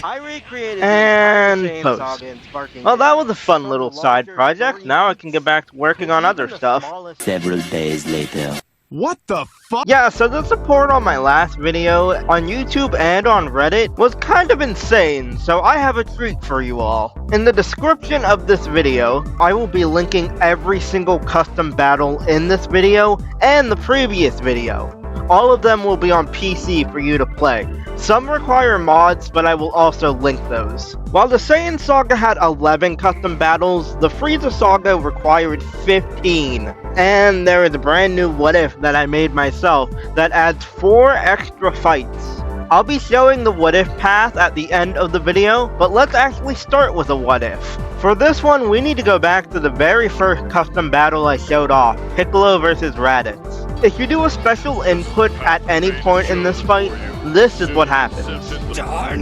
I recreated And the entire post. Saga in Sparking Well, that was Zero, a fun from the little side larger project. story Now I can beats get back to working to on other even the stuff. smallest. Several days later. What the fuck? Yeah, so the support on my last video on YouTube and on Reddit was kind of insane, so I have a treat for you all. In the description of this video, I will be linking every single custom battle in this video and the previous video. All of them will be on PC for you to play. Some require mods, but I will also link those. While the Saiyan Saga had 11 custom battles, the Frieza Saga required 15. And there is a brand new what if that I made myself that adds 4 extra fights. I'll be showing the what if path at the end of the video, but let's actually start with a what if. For this one, we need to go back to the very first custom battle I showed off, Piccolo vs Raditz. If you do a special input at any point in this fight, this is what happens. Darn!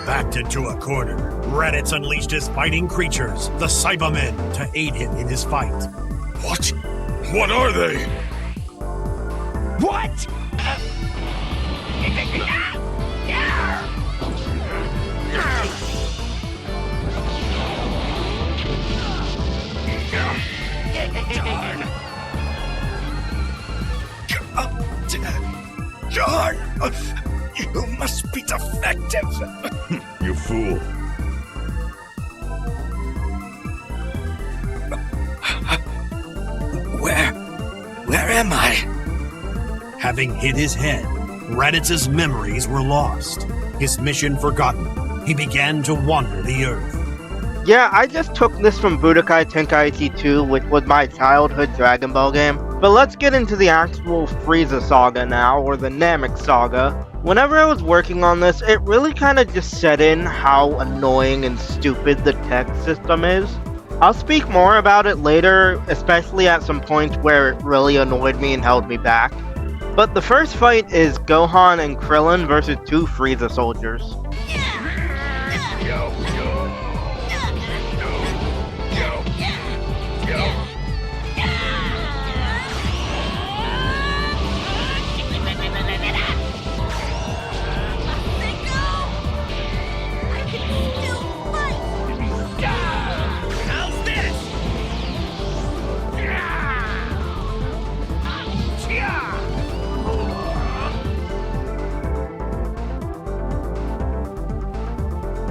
Backed into a corner, Raditz unleashed his fighting creatures, the Saibamen, to aid him in his fight. What? What are they? What? Darn! You must be defective! You fool. Where am I? Having hit his head, Raditz's memories were lost. His mission forgotten, he began to wander the earth. Yeah, I just took this from Budokai Tenkaichi 2, which was my childhood Dragon Ball game. But let's get into the actual Frieza Saga now, or the Namek Saga. Whenever I was working on this, it really kind of just set in how annoying and stupid the tech system is. I'll speak more about it later, especially at some points where it really annoyed me and held me back. But the first fight is Gohan and Krillin versus 2 Frieza soldiers.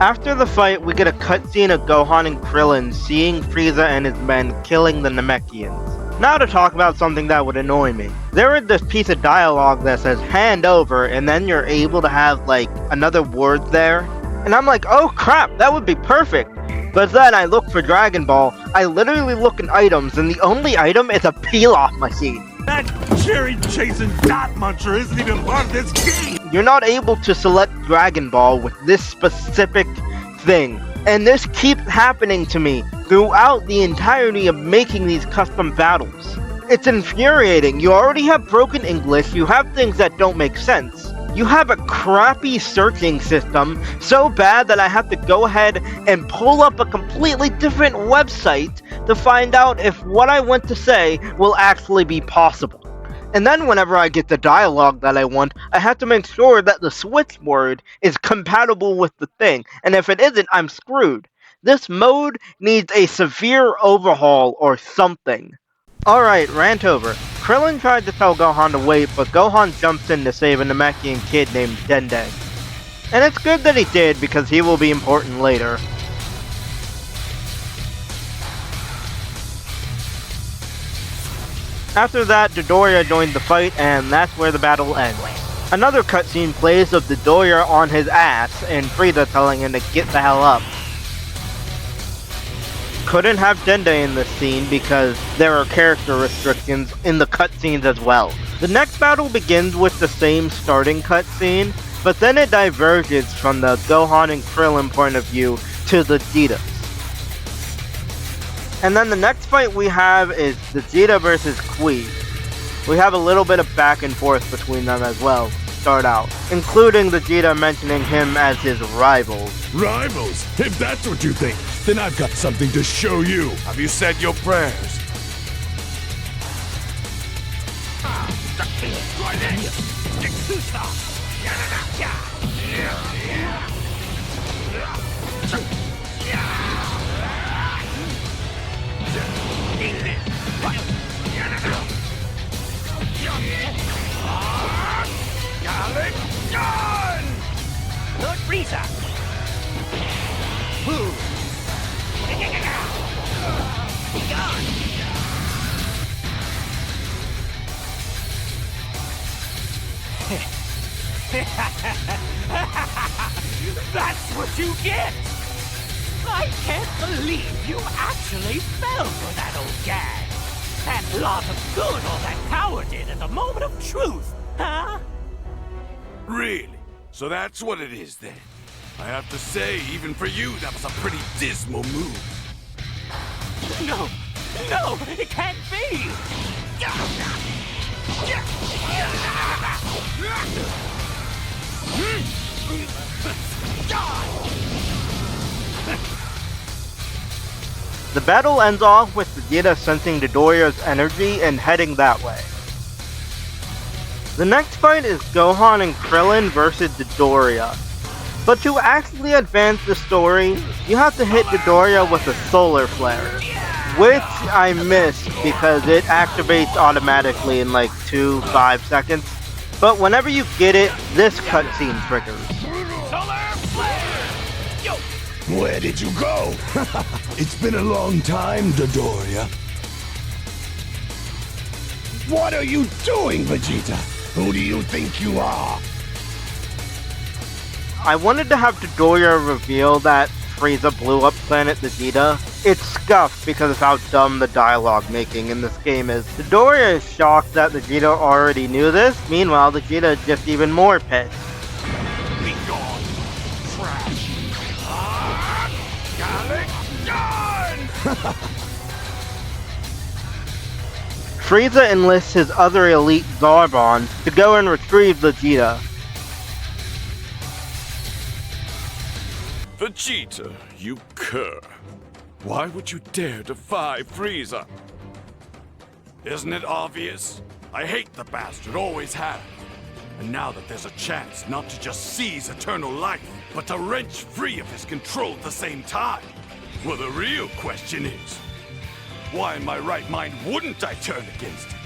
After the fight, we get a cutscene of Gohan and Krillin seeing Frieza and his men killing the Namekians. Now to talk about something that would annoy me. There is this piece of dialogue that says hand over, and then you're able to have like another word there. And I'm like, oh crap, that would be perfect. But then I look for Dragon Ball, I literally look in items, and the only item is a peel-off machine. That cherry-chasing dot muncher isn't even part of this game! You're not able to select Dragon Ball with this specific thing. And this keeps happening to me throughout the entirety of making these custom battles. It's infuriating. You already have broken English, you have things that don't make sense. You have a crappy searching system, so bad that I have to go ahead and pull up a completely different website to find out if what I want to say will actually be possible. And then whenever I get the dialogue that I want, I have to make sure that the switch word is compatible with the thing, and if it isn't, I'm screwed. This mode needs a severe overhaul or something. Alright, rant over. Krillin tried to tell Gohan to wait, but Gohan jumps in to save a Namekian kid named Dende. And it's good that he did, because he will be important later. After that, Dodoria joined the fight, and that's where the battle ends. Another cutscene plays of Dodoria on his ass, and Frieza telling him to get the hell up. Couldn't have Dende in this scene because there are character restrictions in the cutscenes as well. The next battle begins with the same starting cutscene, but then it diverges from the Gohan and Krillin point of view to the Vegeta. And then the next fight we have is Vegeta versus Kui. We have a little bit of back and forth between them as well, to start out, including Vegeta mentioning him as his rivals. Rivals? If that's what you think, then I've got something to show you. Have you said your prayers? Frieza! Be gone! That's what you get! I can't believe you actually fell for that old gag! That lot of good all that tower did at the moment of truth, huh? Really? So that's what it is then? I have to say, even for you, that was a pretty dismal move. No! No! It can't be! The battle ends off with Vegeta sensing Dodoria's energy and heading that way. The next fight is Gohan and Krillin versus Dodoria. But to actually advance the story, you have to hit Dodoria with a solar flare, which I missed because it activates automatically in like 2-5 seconds. But whenever you get it, this cutscene triggers. Where did you go? It's been a long time, Dodoria. What are you doing, Vegeta? Who do you think you are? I wanted to have Dodoria reveal that Frieza blew up planet Vegeta. It's scuffed because of how dumb the dialogue making in this game is. Dodoria is shocked that Vegeta already knew this, meanwhile Vegeta is just even more pissed. Be gone, trash! Frieza enlists his other elite Zarbon to go and retrieve Vegeta. Vegeta, you cur. Why would you dare defy Frieza? Isn't it obvious? I hate the bastard, always have. And now that there's a chance not to just seize eternal life, but to wrench free of his control at the same time. Well, the real question is, why in my right mind wouldn't I turn against him?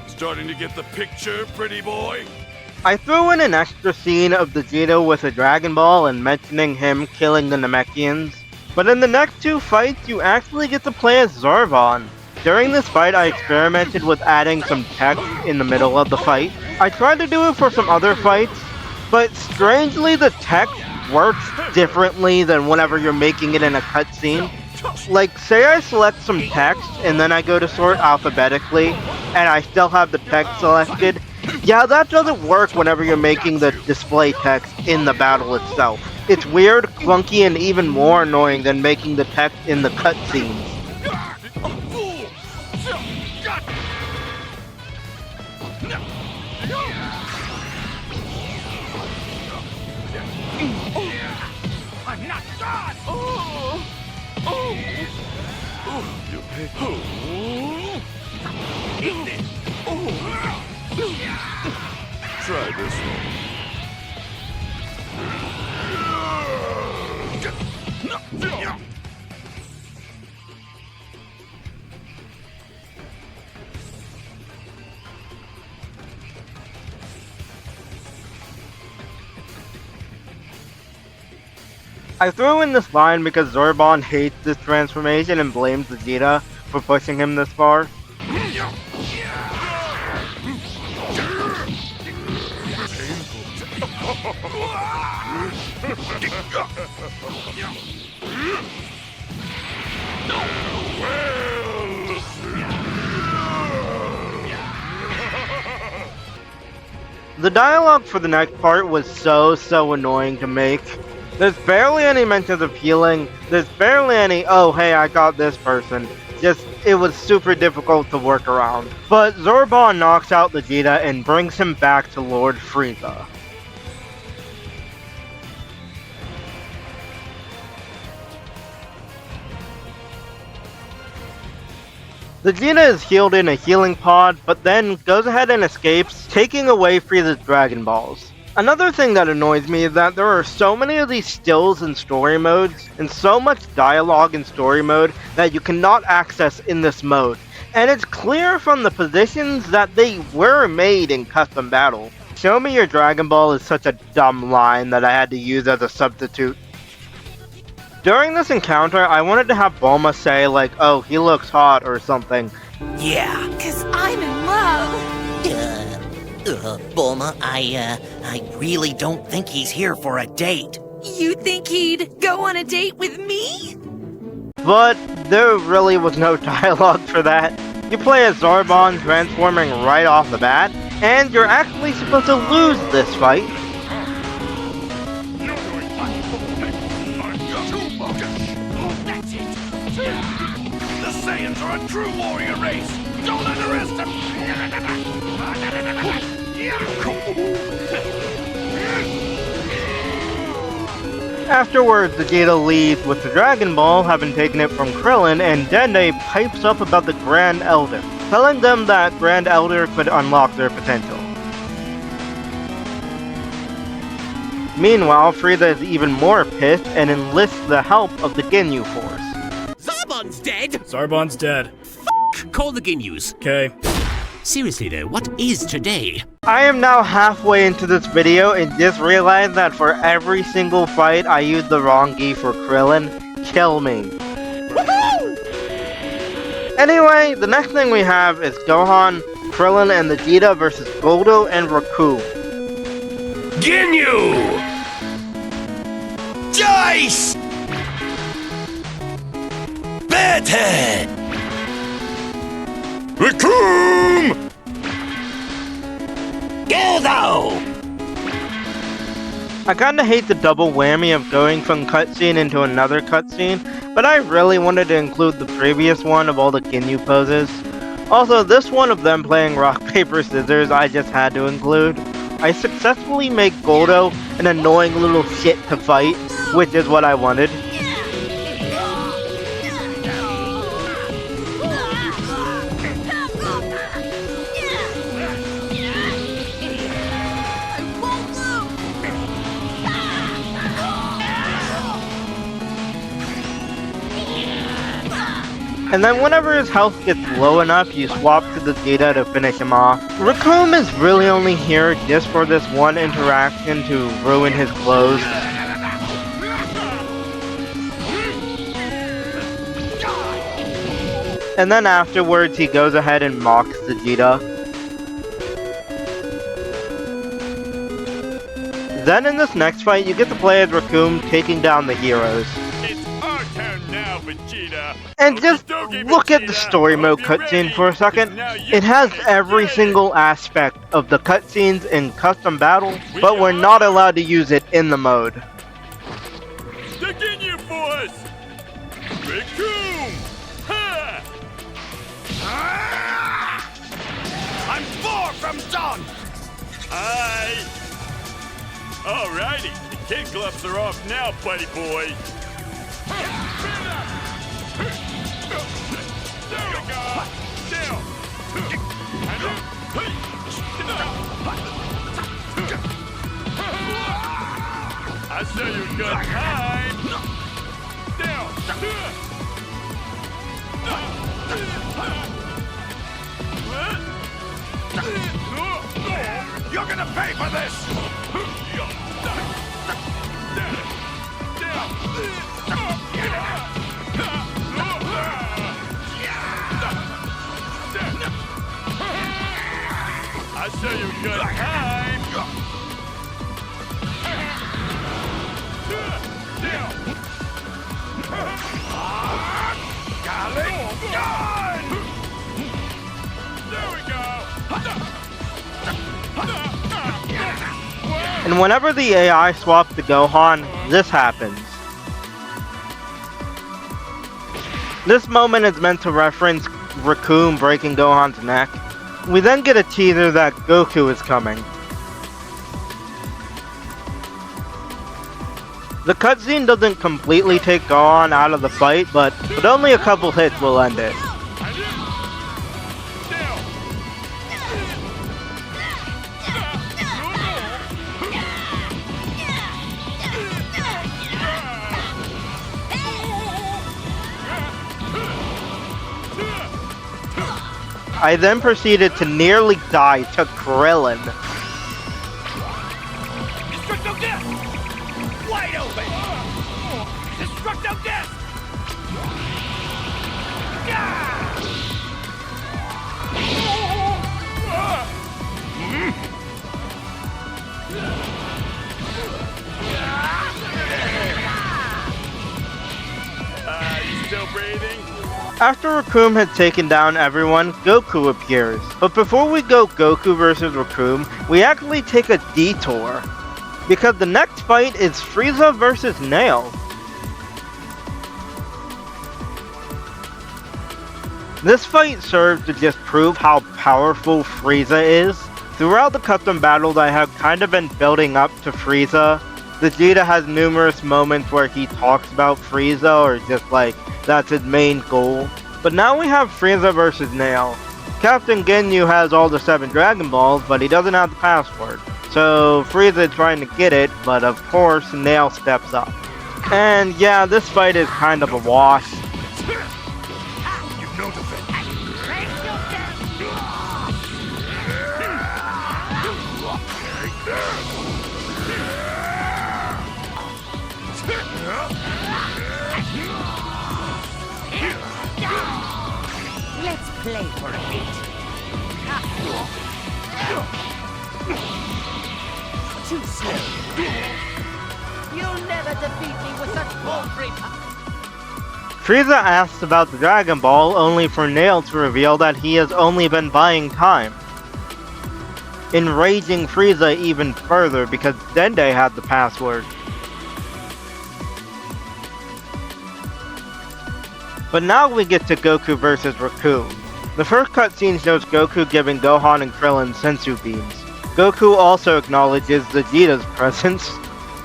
Starting to get the picture, pretty boy? I threw in an extra scene of Vegeta with a Dragon Ball and mentioning him killing the Namekians. But in the next two fights, you actually get to play as Zarbon. During this fight, I experimented with adding some text in the middle of the fight. I tried to do it for some other fights, but strangely the text works differently than whenever you're making it in a cutscene. Like, say I select some text, and then I go to sort alphabetically, and I still have the text selected. Yeah, that doesn't work whenever you're making the display text in the battle itself. It's weird, clunky, and even more annoying than making the text in the cutscenes. I'm not God! Eat this! Try this one. I threw in this line because Zarbon hates this transformation and blames Vegeta for pushing him this far. The dialogue for the next part was so annoying to make. There's barely any mentions of healing, there's barely any, oh hey I got this person. Just, it was super difficult to work around. But Zarbon knocks out Vegeta and brings him back to Lord Frieza. Vegeta is healed in a healing pod, but then goes ahead and escapes, taking away Frieza's Dragon Balls. Another thing that annoys me is that there are so many of these stills in story modes, and so much dialogue in story mode that you cannot access in this mode. And it's clear from the positions that they were made in custom battle. "Show me your Dragon Ball" is such a dumb line that I had to use as a substitute. During this encounter, I wanted to have Bulma say like, "Oh, he looks hot" or something. Yeah. 'Cause I'm in love. Bulma, I really don't think he's here for a date. You think he'd go on a date with me? But there really was no dialogue for that. You play as Zarbon transforming right off the bat, and you're actually supposed to lose this fight. That's it. The Saiyans are a true warrior race. Don't underestimate. Afterwards, Vegeta leaves with the Dragon Ball, having taken it from Krillin, and Dende pipes up about the Grand Elder, telling them that Grand Elder could unlock their potential. Meanwhile, Frieza is even more pissed and enlists the help of the Ginyu Force. Zarbon's dead! Zarbon's dead. Call the Ginyus. Okay. Seriously though, what is today? I am now halfway into this video and just realized that for every single fight I used the wrong gi for Krillin. Kill me. Woohoo! Anyway, the next thing we have is Gohan, Krillin, and Vegeta versus Guldo and Recoome. Ginyu! Jeice! Burter! Recoome! Guldo! I kinda hate the double whammy of going from cutscene into another cutscene, but I really wanted to include the previous one of all the Ginyu poses. Also, this one of them playing rock, paper, scissors I just had to include. I successfully make Guldo an annoying little shit to fight, which is what I wanted. And then whenever his health gets low enough, you swap to the Vegeta to finish him off. Recoome is really only here just for this one interaction to ruin his clothes. And then afterwards, he goes ahead and mocks Vegeta. Then in this next fight, you get to play as Recoome taking down the heroes. It's our turn now, Vegeta. And just look at the story mode cutscene for a second. It has every single aspect of the cutscenes in custom battle, but we're not allowed to use it in the mode. The Ginyu Force! Recoome! Ha! Ah! I'm far from done! Alrighty, the kid gloves are off now, buddy boy. There we go! Down! I show you a good time! Down! You're gonna pay for this! I'll show you a good time! Golly! Gone! There we go! And whenever the AI swaps to Gohan, this happens. This moment is meant to reference Recoome breaking Gohan's neck. We then get a teaser that Goku is coming. The cutscene doesn't completely take Gohan out of the fight, but only a couple hits will end it. I then proceeded to nearly die to Krillin. Destructo Disc! You still breathing? After Recoome had taken down everyone, Goku appears. But before we go Goku versus Recoome, we actually take a detour. Because the next fight is Frieza versus Nail. This fight served to just prove how powerful Frieza is. Throughout the custom battles I have kind of been building up to Frieza. Vegeta has numerous moments where he talks about Frieza or just like that's his main goal. But now we have Frieza versus Nail. Captain Ginyu has all the 7 Dragon Balls, but he doesn't have the password. So Frieza is trying to get it, but of course Nail steps up. And yeah, this fight is kind of a wash. Let's play for a bit. Too slow. You'll never defeat me with such paltry. Frieza asks about the Dragon Ball only for Nail to reveal that he has only been buying time. Enraging Frieza even further because Dende had the password. But now we get to Goku vs Recoome. The first cutscene shows Goku giving Gohan and Krillin sensu beams. Goku also acknowledges Vegeta's presence.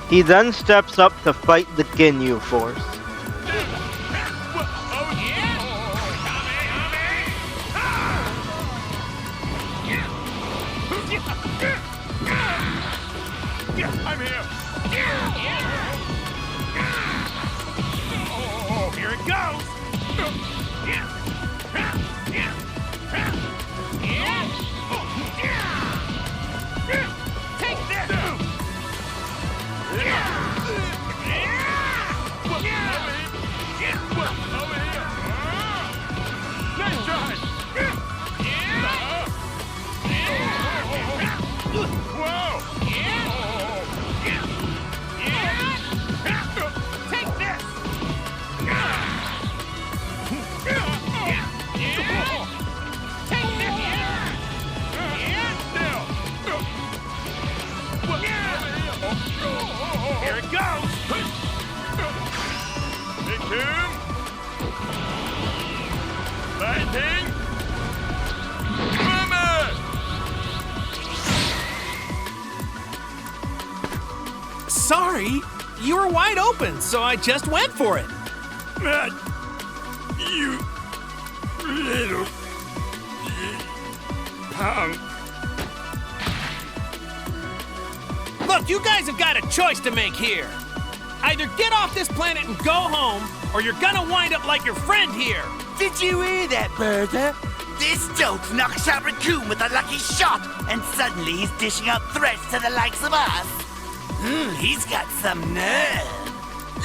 He then steps up to fight the Ginyu force. I'm here! Oh, here it goes! Take this! Over here! Nice try! Whoa! Take this! Take this! Here it goes! Recoome! Lightning! Moment! Sorry, you were wide open, so I just went for it. You little punk. Look, you guys have got a choice to make here. Either get off this planet and go home, or you're gonna wind up like your friend here. Did you hear that, Burter? This dope knocks out Recoome with a lucky shot, and suddenly he's dishing out threats to the likes of us. He's got some nerve.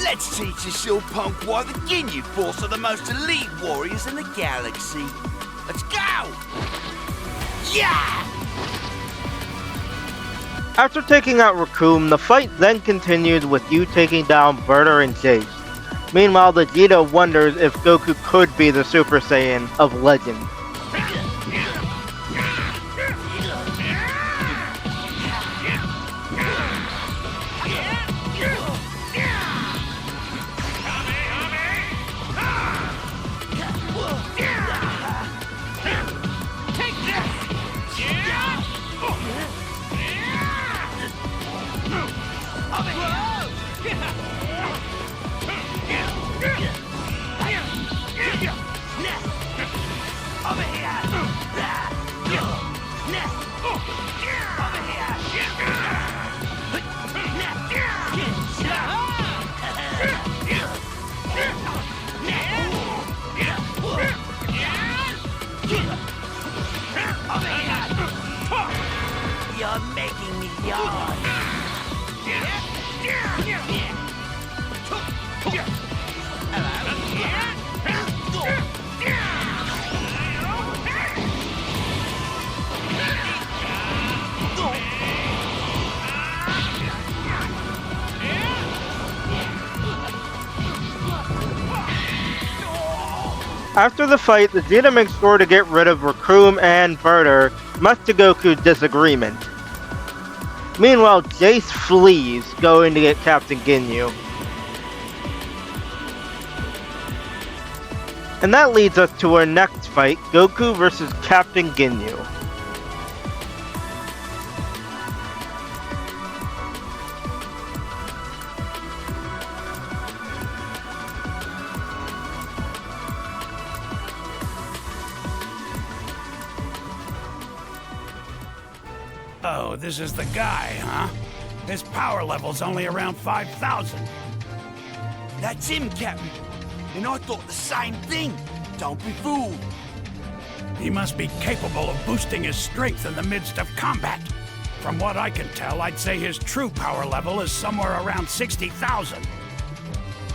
Let's teach this little punk why the Ginyu Force are the most elite warriors in the galaxy. Let's go! Yeah! After taking out Recoome, the fight then continues with you taking down Burter and Jeice. Meanwhile, Vegeta wonders if Goku could be the Super Saiyan of legend. After the fight, Vegeta makes sure to get rid of Recoome and Burter, much to Goku's disagreement. Meanwhile, Jeice flees, going to get Captain Ginyu. And that leads us to our next fight, Goku vs. Captain Ginyu. Oh, this is the guy, huh? His power level's only around 5,000. That's him, Captain. And I thought the same thing. Don't be fooled. He must be capable of boosting his strength in the midst of combat. From what I can tell, I'd say his true power level is somewhere around 60,000.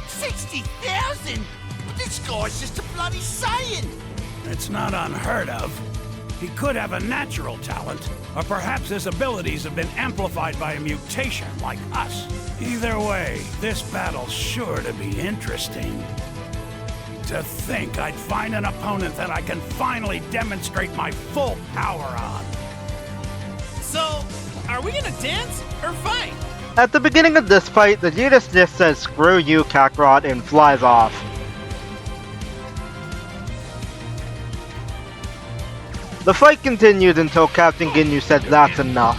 60,000? This guy's just a bloody Saiyan. It's not unheard of. He could have a natural talent, or perhaps his abilities have been amplified by a mutation like us. Either way, this battle's sure to be interesting. To think I'd find an opponent that I can finally demonstrate my full power on. So, are we gonna dance or fight? At the beginning of this fight, Vegeta just says "screw you, Kakarot" and flies off. The fight continued until Captain Ginyu said that's enough.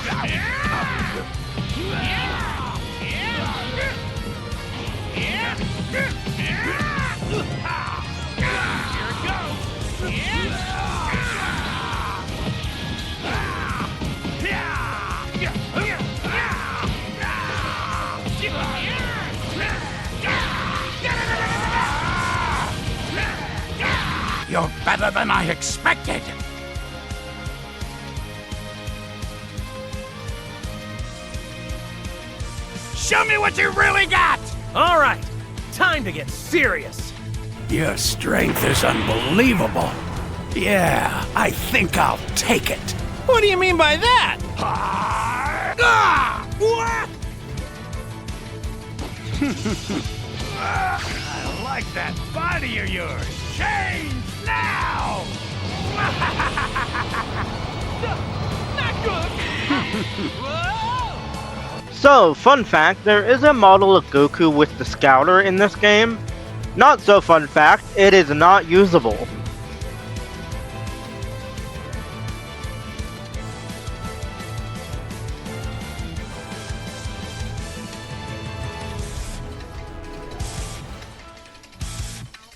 You're better than I expected! Show me what you really got! All right, time to get serious. Your strength is unbelievable. Yeah, I think I'll take it. What do you mean by that? What? I like that body of yours. Change now! Not good! So, fun fact, there is a model of Goku with the Scouter in this game. Not so fun fact, it is not usable.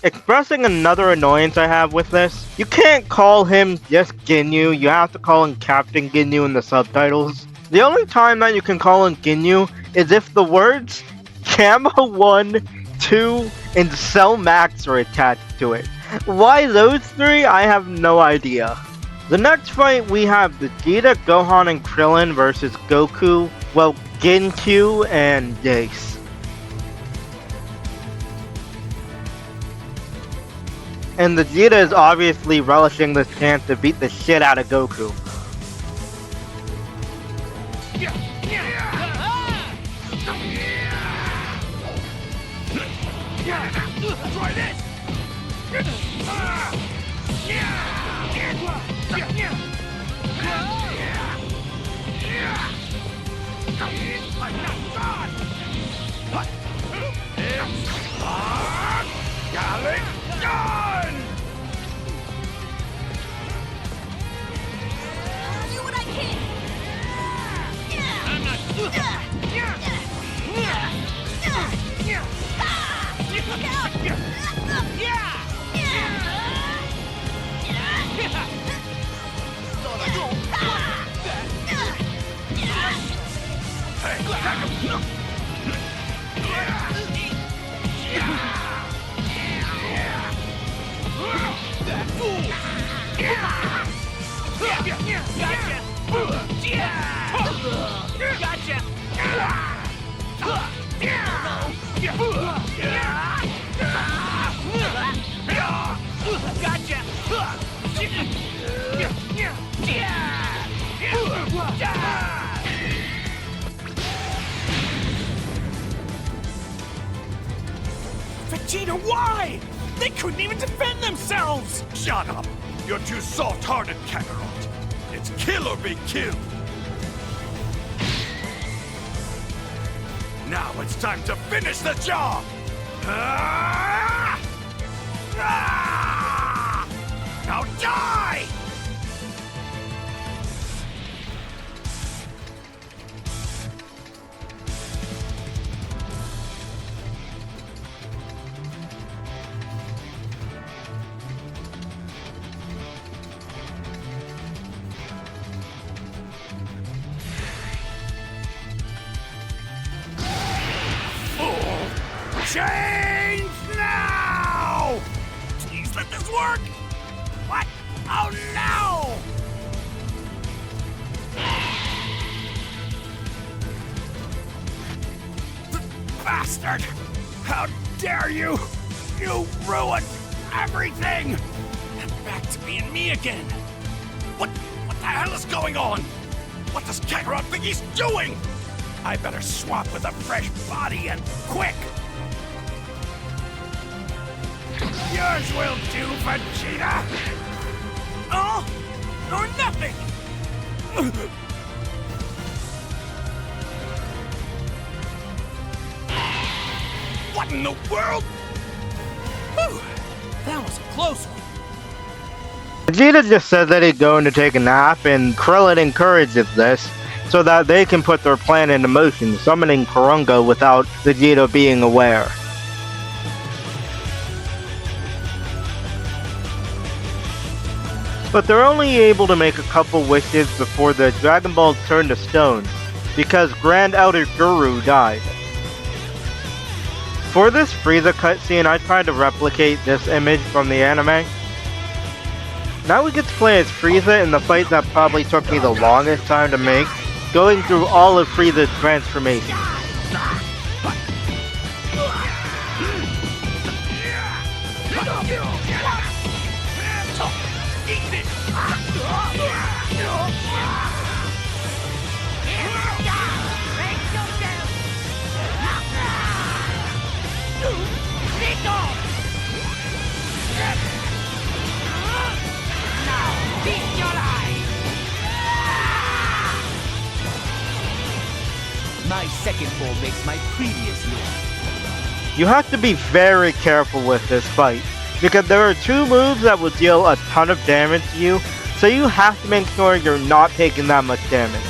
Expressing another annoyance I have with this, you can't call him just Ginyu, you have to call him Captain Ginyu in the subtitles. The only time that you can call him Ginyu is if the words Gamma 1, 2, and Cell Max are attached to it. Why those three, I have no idea. The next fight we have Vegeta, Gohan, and Krillin versus Goku, well, Ginku, and Jeice. And Vegeta is obviously relishing this chance to beat the shit out of Goku. Try this! I'm not done! What? Gallic gun! Do what I can! I'm not... Look out! Vegeta, why? They couldn't even defend themselves! Shut up! You're too soft-hearted, Kakarot. It's kill or be killed. Now it's time to finish the job! Ah! Ah! Now die! Change now! Please let this work! What? Oh no! Bastard! How dare you! You ruined everything! Back to being me again! What the hell is going on? What does Kakarot think he's doing? I better swap with a fresh body and quick! Yours will do, Vegeta! All or nothing! What in the world? Whew, that was a close one. Vegeta just said that he's going to take a nap, and Krillin encourages this so that they can put their plan into motion, summoning Kurunga without Vegeta being aware. But they're only able to make a couple wishes before the Dragon Balls turn to stone, because Grand Elder Guru died. For this Frieza cutscene, I tried to replicate this image from the anime. Now we get to play as Frieza in the fight that probably took me the longest time to make, going through all of Frieza's transformations. My second form makes my previous move. You have to be very careful with this fight, because there are two moves that will deal a ton of damage to you, so you have to make sure you're not taking that much damage.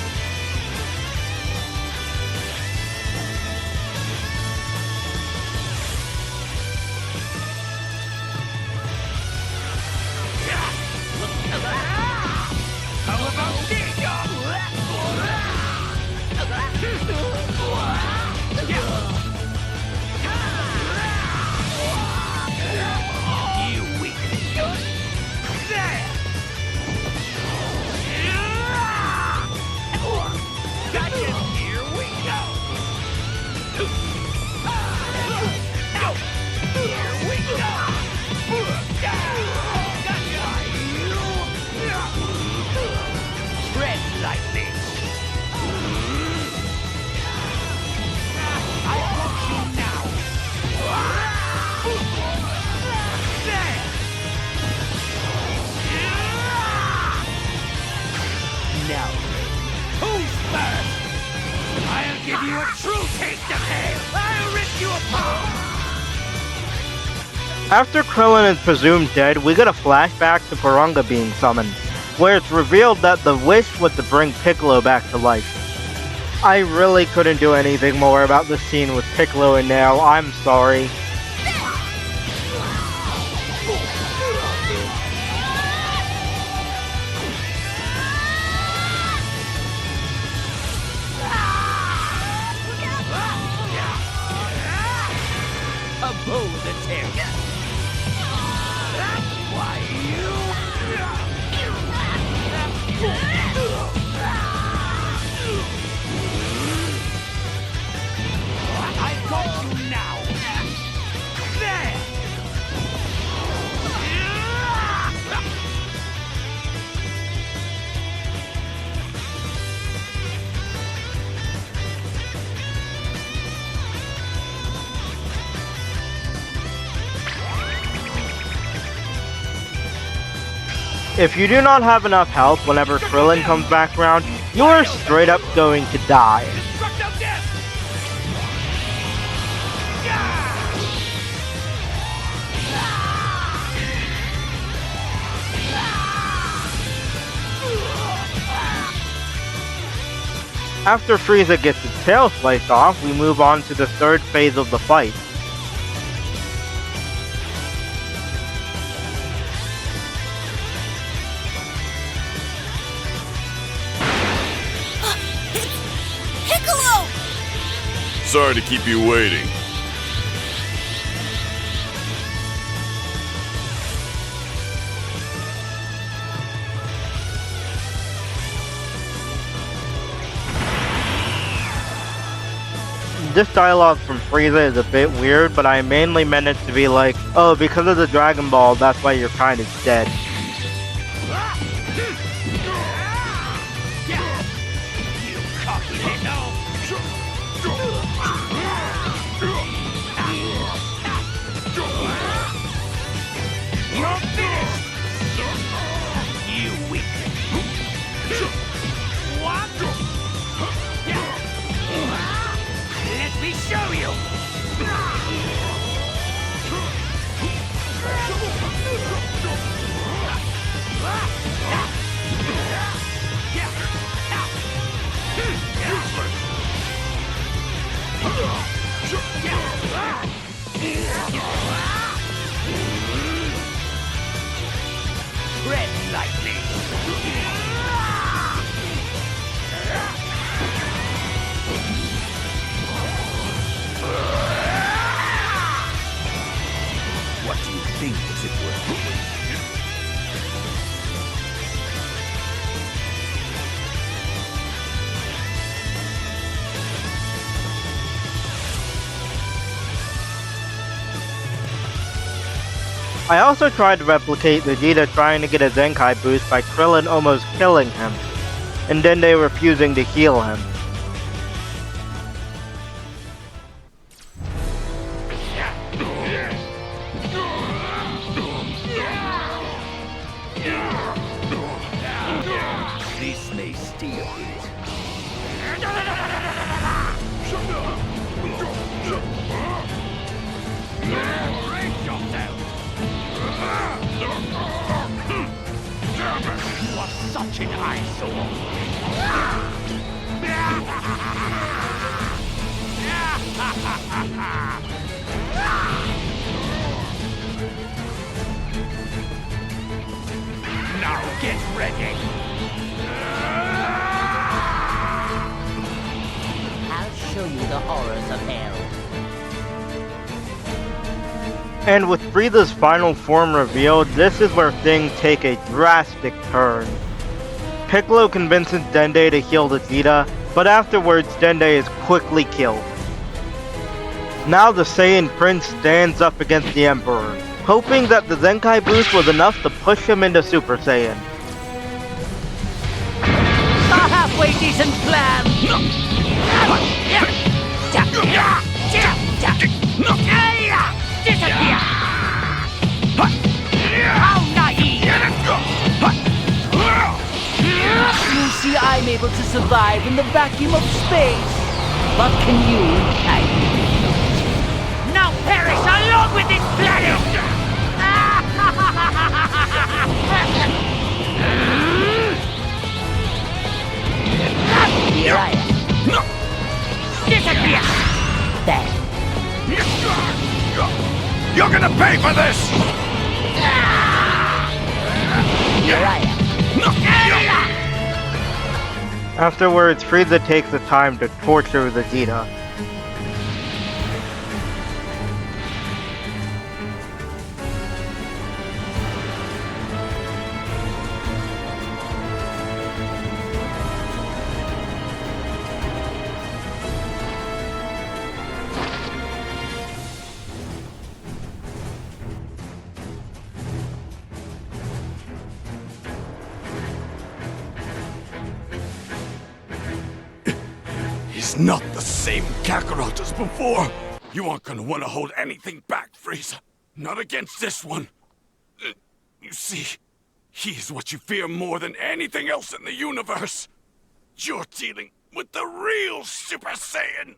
After Krillin is presumed dead, we get a flashback to Kurunga being summoned, where it's revealed that the wish was to bring Piccolo back to life. I really couldn't do anything more about this scene with Piccolo and Nail, I'm sorry. Oppose attempt. Why I've got you now. There. If you do not have enough health whenever Krillin comes back around, you are straight up going to die. Destructo Death! After Frieza gets his tail sliced off, we move on to the third phase of the fight. Piccolo! Sorry to keep you waiting. This dialogue from Frieza is a bit weird, but I mainly meant it to be like, oh, because of the Dragon Ball, that's why your kind is dead. You're finished! You weakling! What? Let me show you! Tread lightly! What do you think is it worth doing? I also tried to replicate Vegeta trying to get a Zenkai boost by Krillin almost killing him, and Dende refusing to heal him. This may steal it. Brace yourself! You are such an eyesore! Now get ready! I'll show you the horrors of hell. And with Frieza's final form revealed, this is where things take a drastic turn. Piccolo convinces Dende to heal Vegeta, but afterwards Dende is quickly killed. Now the Saiyan Prince stands up against the Emperor, hoping that the Zenkai boost was enough to push him into Super Saiyan. A halfway decent plan! Disappear! How naive! You see, I'm able to survive in the vacuum of space. But can you? Now perish along with this planet! Here I am. Disappear! There. You're gonna pay for this! Here I am. Afterwards, Frieza takes the time to torture Vegeta. He's not the same Kakarot as before. You aren't gonna want to hold anything back, Frieza. Not against this one. You see, He's what you fear more than anything else in the universe. You're dealing with the real Super Saiyan.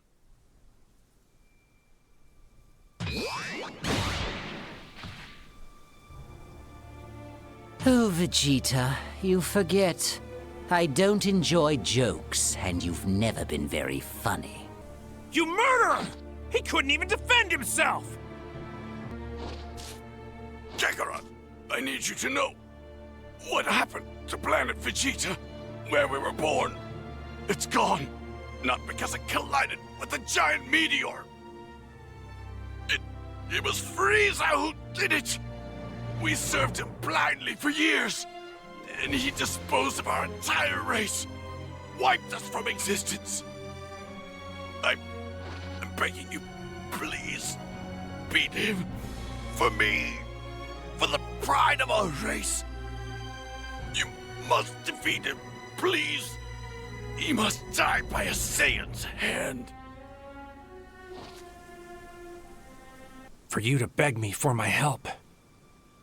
Oh, Vegeta, you forget. I don't enjoy jokes, and you've never been very funny. You murderer! He couldn't even defend himself! Kakarot, I need you to know what happened to planet Vegeta, where we were born. It's gone, not because it collided with a giant meteor. It was Frieza who did it. We served him blindly for years, and he disposed of our entire race, wiped us from existence. I'm begging you, please, beat him. For me, for the pride of our race. You must defeat him, please. He must die by a Saiyan's hand. For you to beg me for my help.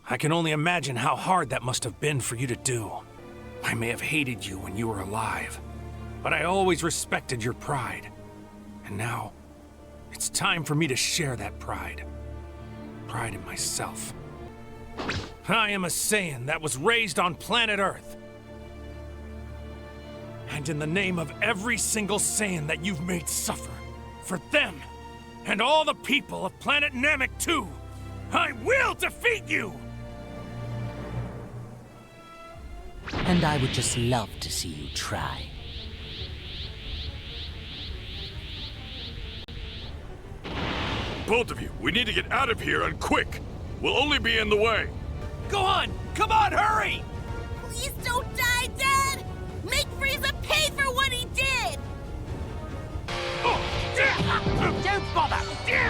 I can only imagine how hard that must have been for you to do. I may have hated you when you were alive, but I always respected your pride. And now, it's time for me to share that pride. Pride in myself. I am a Saiyan that was raised on planet Earth. And in the name of every single Saiyan that you've made suffer, for them, and all the people of planet Namek too, I will defeat you! And I would just love to see you try. Both of you, we need to get out of here and quick. We'll only be in the way. Gohan, come on, hurry! Please don't die, Dad! Make Frieza pay for what he did! Don't bother! Here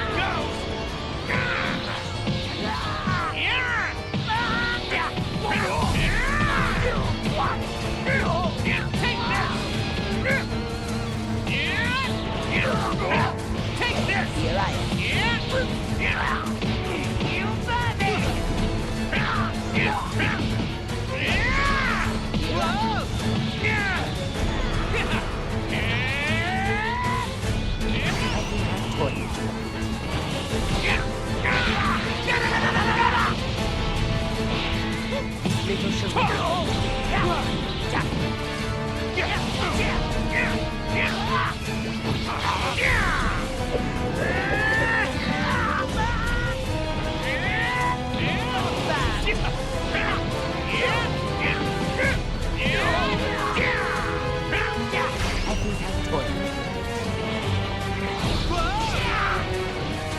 it goes! Take this! Here I am. You got it!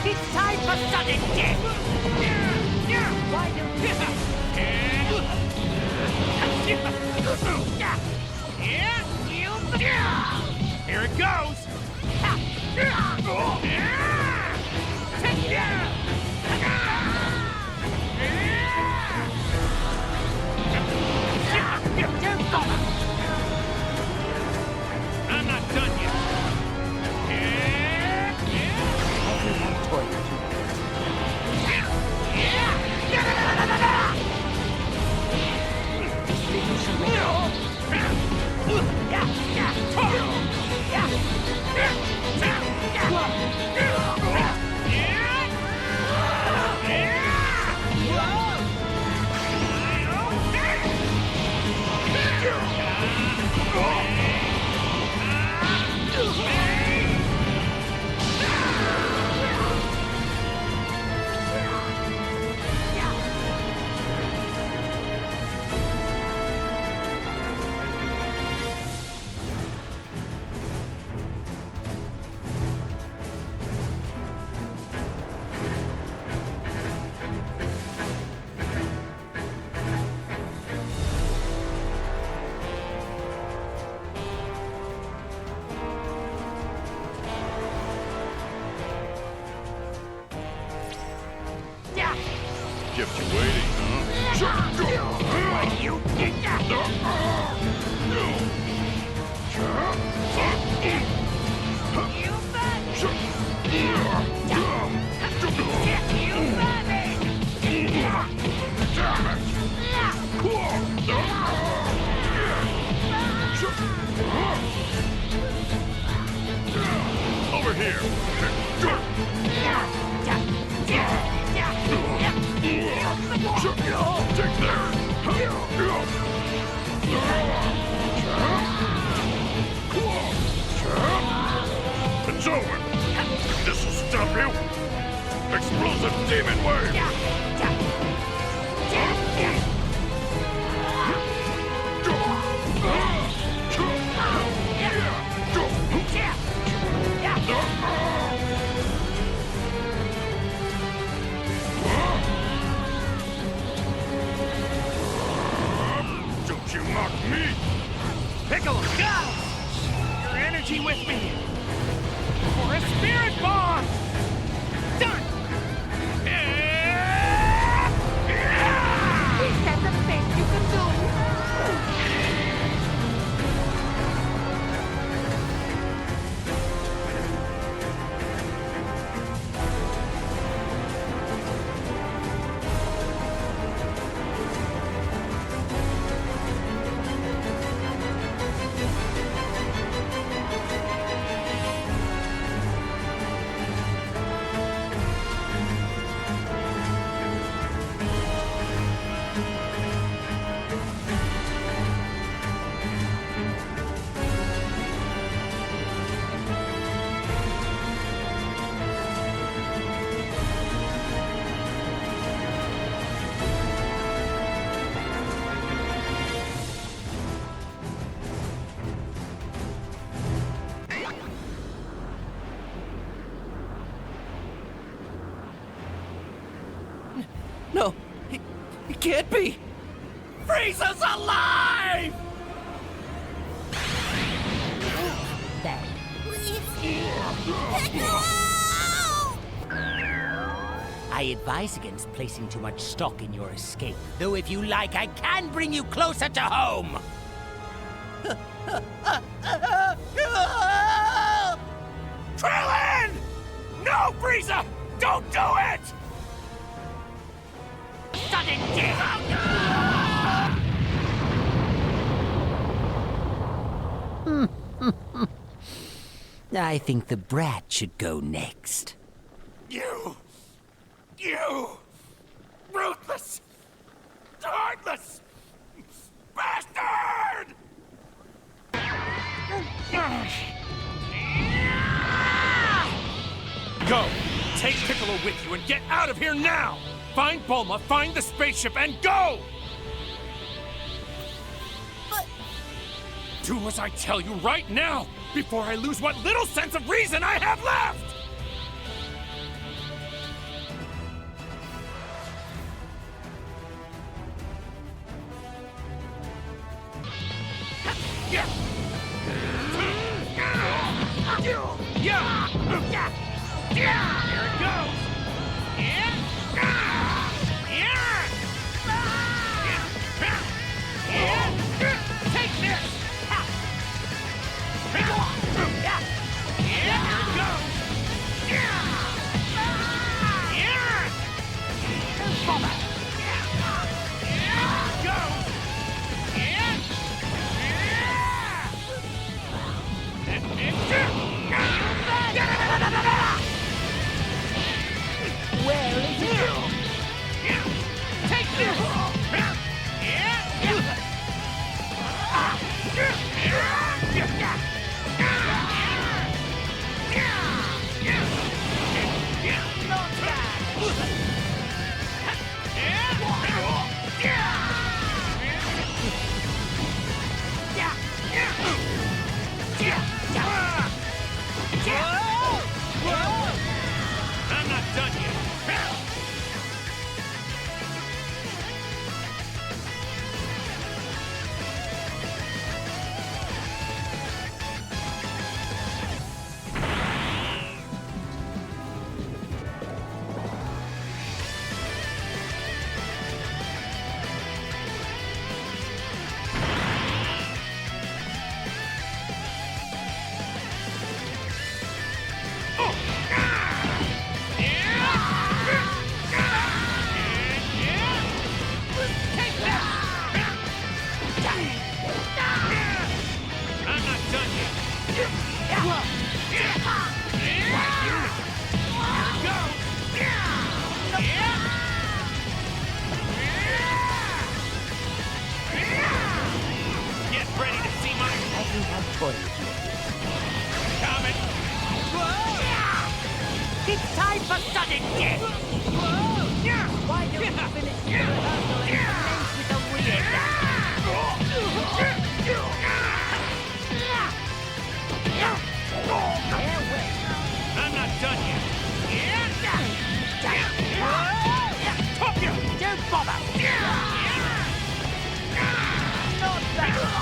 It's time for sudden death! Why don't Here it goes! I'm not done yet. Kept you waiting, huh? stop you! Explosive demon wave! Don't you mock me! Piccolo, go! Your energy with me! For a spirit bomb! Done! Is that the best you can do? No, it can't be! Frieza's alive! I advise against placing too much stock in your escape. Though if you like, I can bring you closer to home! Krillin! No, Frieza! Don't do it! Sudden death! I think the brat should go next. You! Ruthless! Heartless! Bastard! Go! Take Piccolo with you and get out of here now! Find Bulma, find the spaceship, and go! But... Do as I tell you right now, before I lose what little sense of reason I have left! Here it goes! Take this! Here it goes! Where is it? Take this! I'm not done yet. finished the rehearsal and commence with the real I'm not done yet. Don't bother! Not that!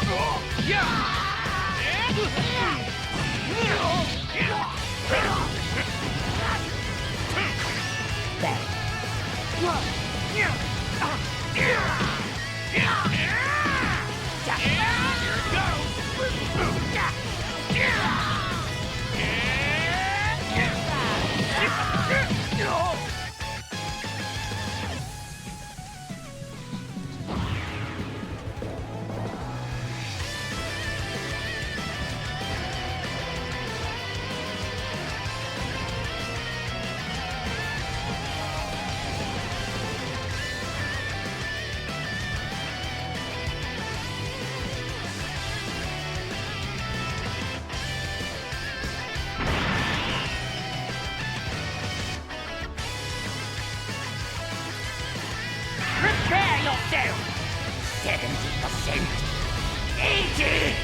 Prepare yourself! 70%! 80!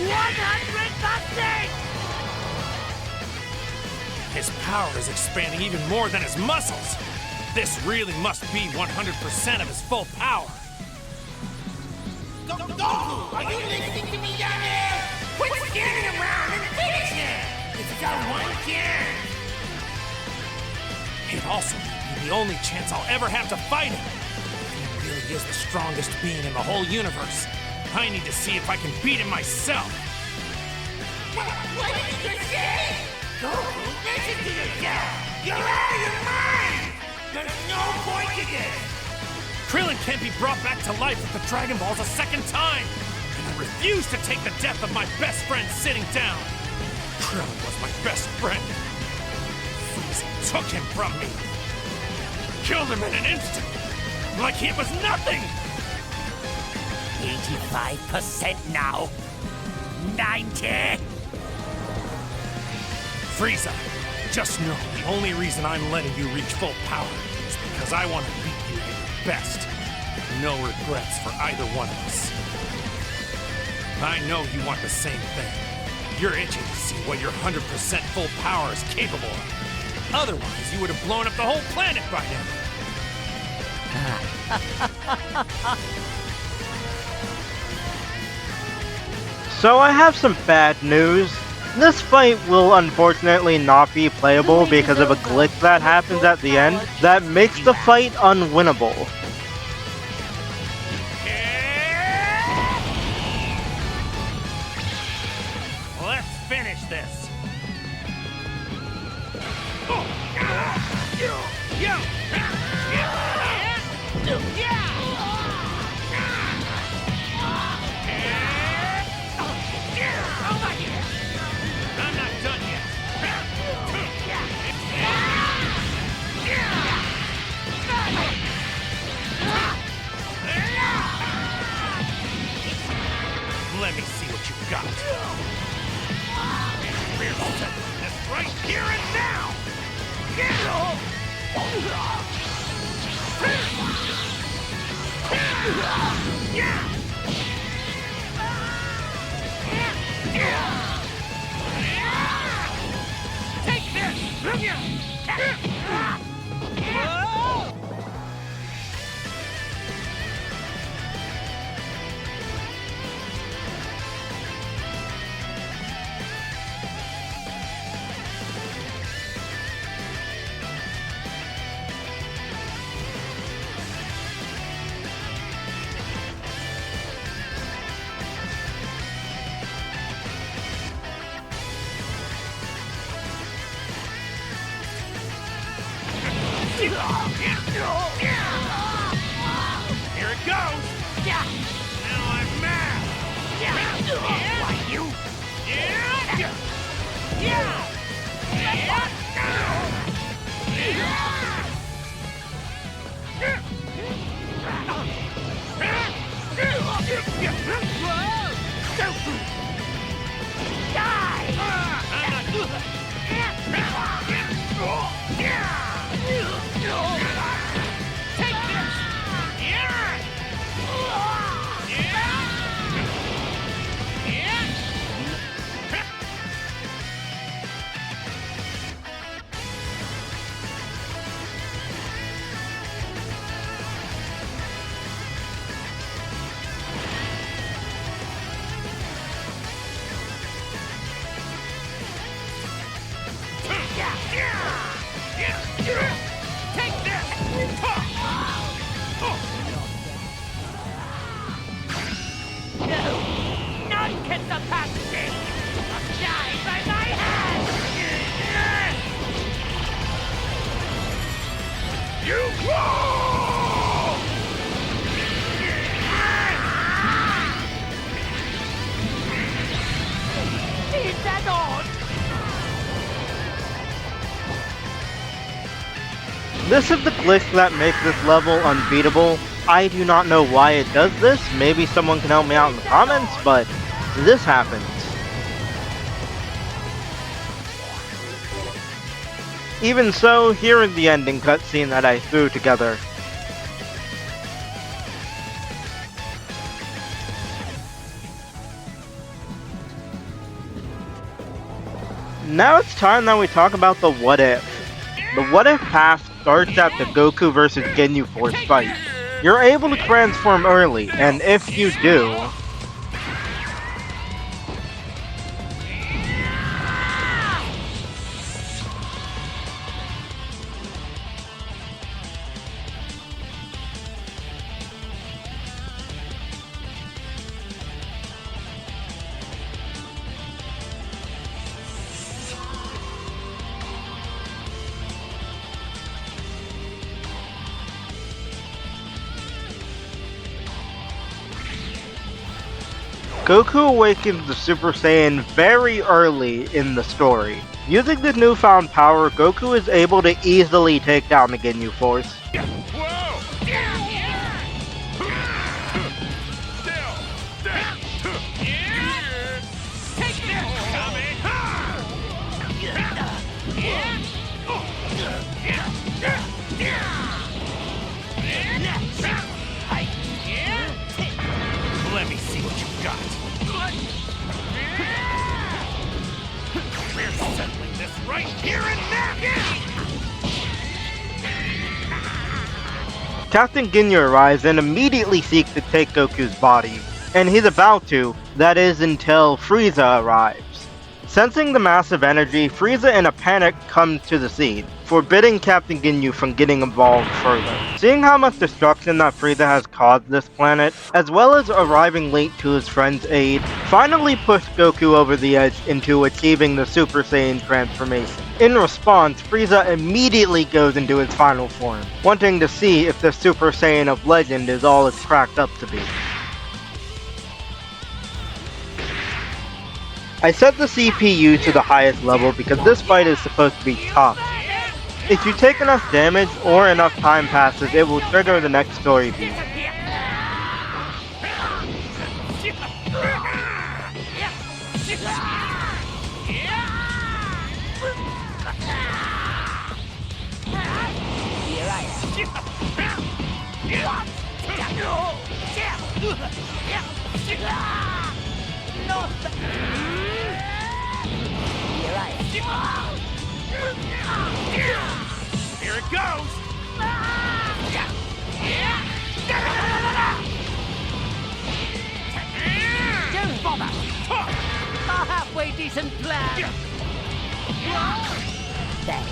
100%! His power is expanding even more than his muscles. This really must be 100% of his full power. Goku, are you listening to me down there? Quit standing around and finish it! It's our one chance! It also may be the only chance I'll ever have to fight him. If he really is the strongest being in the whole universe, I need to see if I can beat him myself. What did you just say? Goku, listen to yourself! You're out of your mind! There's no point to this! Krillin can't be brought back to life with the Dragon Balls a second time! And I refuse to take the death of my best friend sitting down! Krillin was my best friend! Frieza took him from me! Killed him in an instant! Like he was nothing! 85% now. 90! Frieza, just know the only reason I'm letting you reach full power is because I want to beat you at your best. No regrets for either one of us. I know you want the same thing. You're itching to see what your 100% full power is capable of. Otherwise, you would have blown up the whole planet by now. So I have some bad news. This fight will unfortunately not be playable because of a glitch that happens at the end that makes the fight unwinnable. Let's finish this. I'm not done yet. Let me see what you've got. We're settling this right here and now. Take this! Here it goes! Now I'm mad! Why you? Die! Take this! No! None can surpass me! Die by my hand! You Is that all? This is the glitch that makes this level unbeatable. I do not know why it does this. Maybe someone can help me out in the comments, but this happens. Even so, here is the ending cutscene that I threw together. Now it's time that we talk about the what if. The what if path starts at the Goku vs Ginyu Force fight. You're able to transform early, and if you do, Goku awakens the Super Saiyan very early in the story. Using the newfound power, Goku is able to easily take down the Ginyu Force. Let me see what you got. We're settling this right here and now! Captain Ginyu arrives and immediately seeks to take Goku's body. And he's about to, that is until Frieza arrives. Sensing the massive energy, Frieza in a panic comes to the scene, forbidding Captain Ginyu from getting involved further. Seeing how much destruction that Frieza has caused this planet, as well as arriving late to his friend's aid, finally pushed Goku over the edge into achieving the Super Saiyan transformation. In response, Frieza immediately goes into his final form, wanting to see if the Super Saiyan of legend is all it's cracked up to be. I set the CPU to the highest level because this fight is supposed to be tough. If you take enough damage or enough time passes, it will trigger the next story beat. Here it goes! Don't bother! A halfway decent plan! There.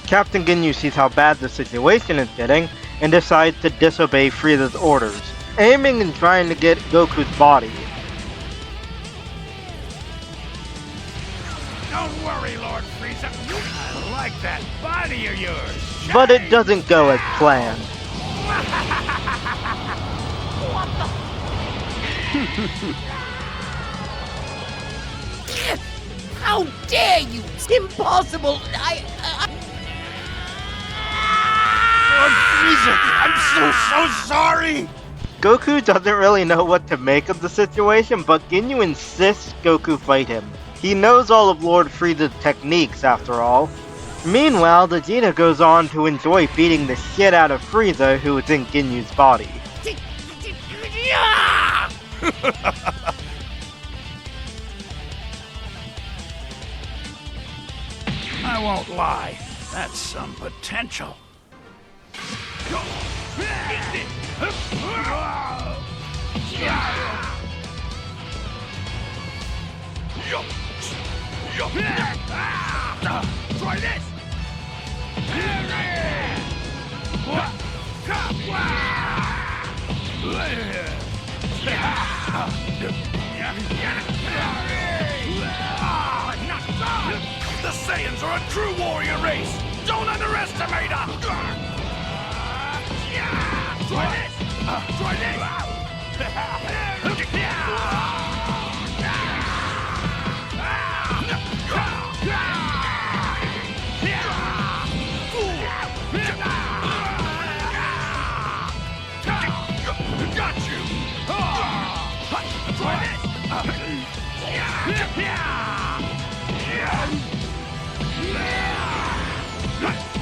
Captain Ginyu sees how bad the situation is getting and decides to disobey Frieza's orders, aiming and trying to get Goku's body. Don't worry, Lord Frieza. I like that body of yours. But it doesn't go as planned. How dare you! It's impossible! Lord Frieza, I'm so sorry! Goku doesn't really know what to make of the situation, but Ginyu insists Goku fight him. He knows all of Lord Frieza's techniques, after all. Meanwhile, Vegeta goes on to enjoy beating the shit out of Frieza, who is in Ginyu's body. I won't lie. That's some potential. The Saiyans are a true warrior race! Don't underestimate us! Try this! Try this! Got you! Try this!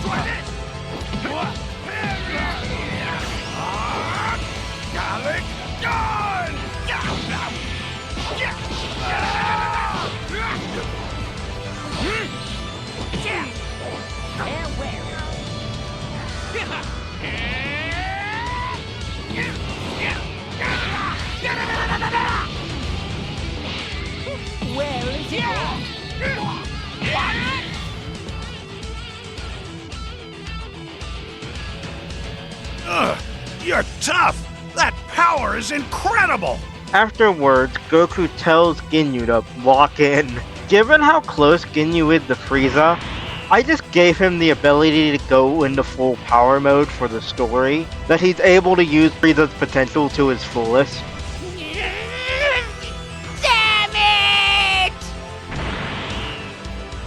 Try this! Gallic gun! Well, is it? You're tough! That power is incredible! Afterwards, Goku tells Ginyu to lock in. Given how close Ginyu is to Frieza, I just gave him the ability to go into full power mode for the story, that he's able to use Frieza's potential to his fullest. Damn it!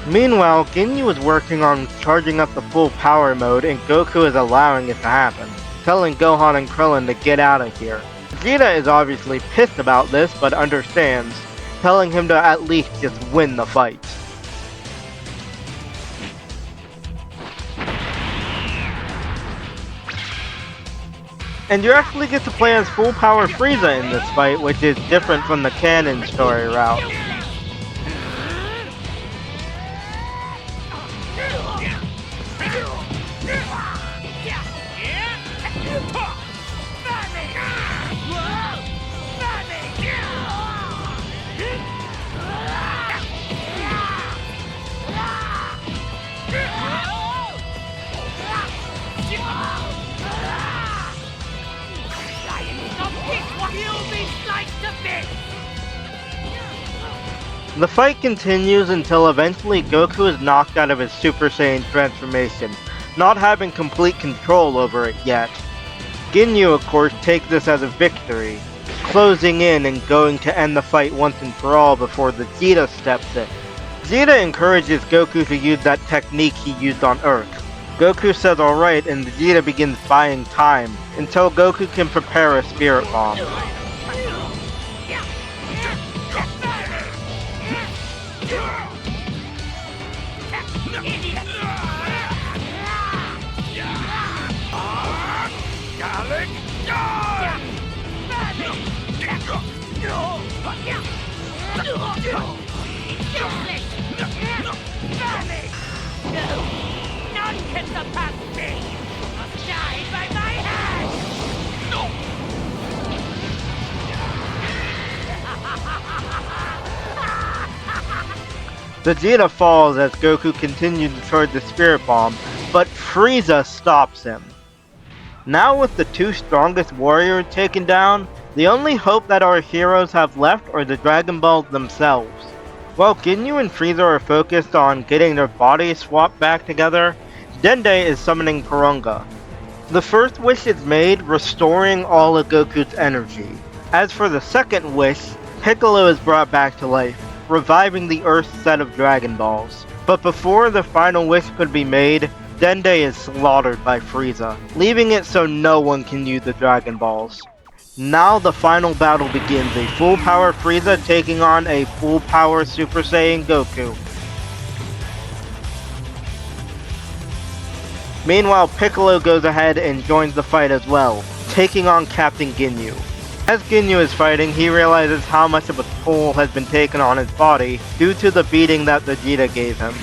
Meanwhile, Ginyu is working on charging up the full power mode and Goku is allowing it to happen, telling Gohan and Krillin to get out of here. Vegeta is obviously pissed about this but understands, telling him to at least just win the fight. And you actually get to play as full power Frieza in this fight, which is different from the canon story route. The fight continues until eventually Goku is knocked out of his Super Saiyan transformation, not having complete control over it yet. Ginyu, of course, takes this as a victory, closing in and going to end the fight once and for all before Vegeta steps in. Vegeta encourages Goku to use that technique he used on Earth. Goku says alright and Vegeta begins buying time until Goku can prepare a Spirit Bomb. Gallic gun! None can surpass me! Must die by my hand! Vegeta falls as Goku continues to charge the Spirit Bomb, but Frieza stops him. Now with the two strongest warriors taken down, the only hope that our heroes have left are the Dragon Balls themselves. While Ginyu and Frieza are focused on getting their bodies swapped back together, Dende is summoning Porunga. The first wish is made, restoring all of Goku's energy. As for the second wish, Piccolo is brought back to life, reviving the Earth's set of Dragon Balls. But before the final wish could be made, Dende is slaughtered by Frieza, leaving it so no one can use the Dragon Balls. Now the final battle begins, a full power Frieza taking on a full power Super Saiyan Goku. Meanwhile, Piccolo goes ahead and joins the fight as well, taking on Captain Ginyu. As Ginyu is fighting, he realizes how much of a toll has been taken on his body due to the beating that Vegeta gave him.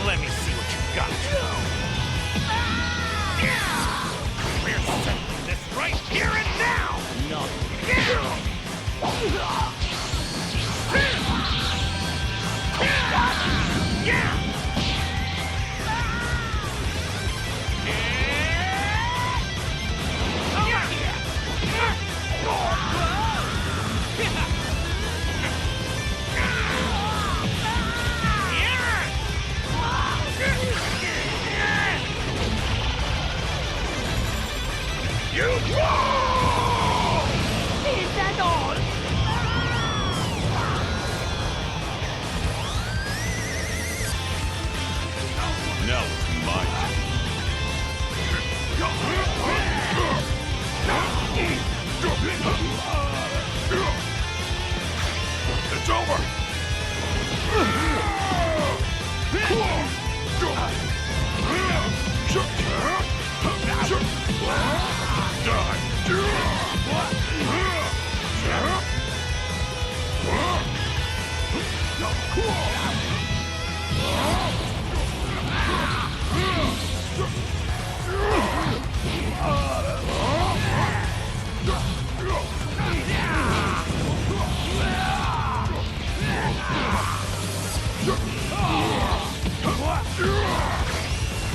Let me see what you got. We're settling this right here and now! No. Is that all? Now it's my turn. It's over!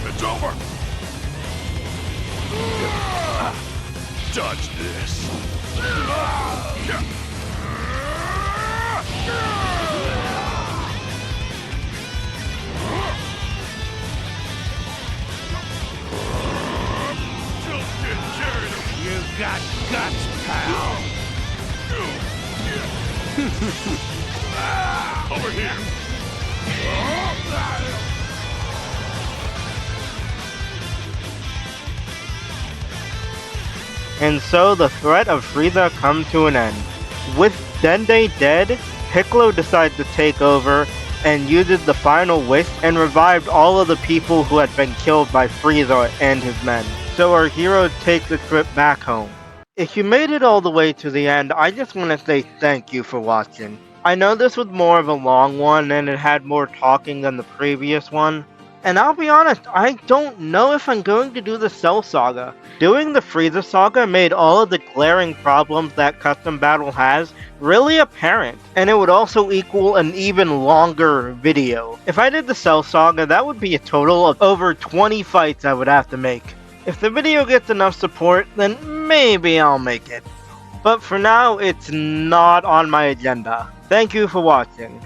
It's over! Dodge this! You got guts, pal. Over here! And so the threat of Frieza comes to an end. With Dende dead, Piccolo decides to take over and uses the final wish and revived all of the people who had been killed by Frieza and his men. So our hero takes the trip back home. If you made it all the way to the end, I just want to say thank you for watching. I know this was more of a long one and it had more talking than the previous one. And I'll be honest, I don't know if I'm going to do the Cell Saga. Doing the Frieza Saga made all of the glaring problems that Custom Battle has really apparent, and it would also equal an even longer video. If I did the Cell Saga, that would be a total of over 20 fights I would have to make. If the video gets enough support, then maybe I'll make it. But for now, it's not on my agenda. Thank you for watching.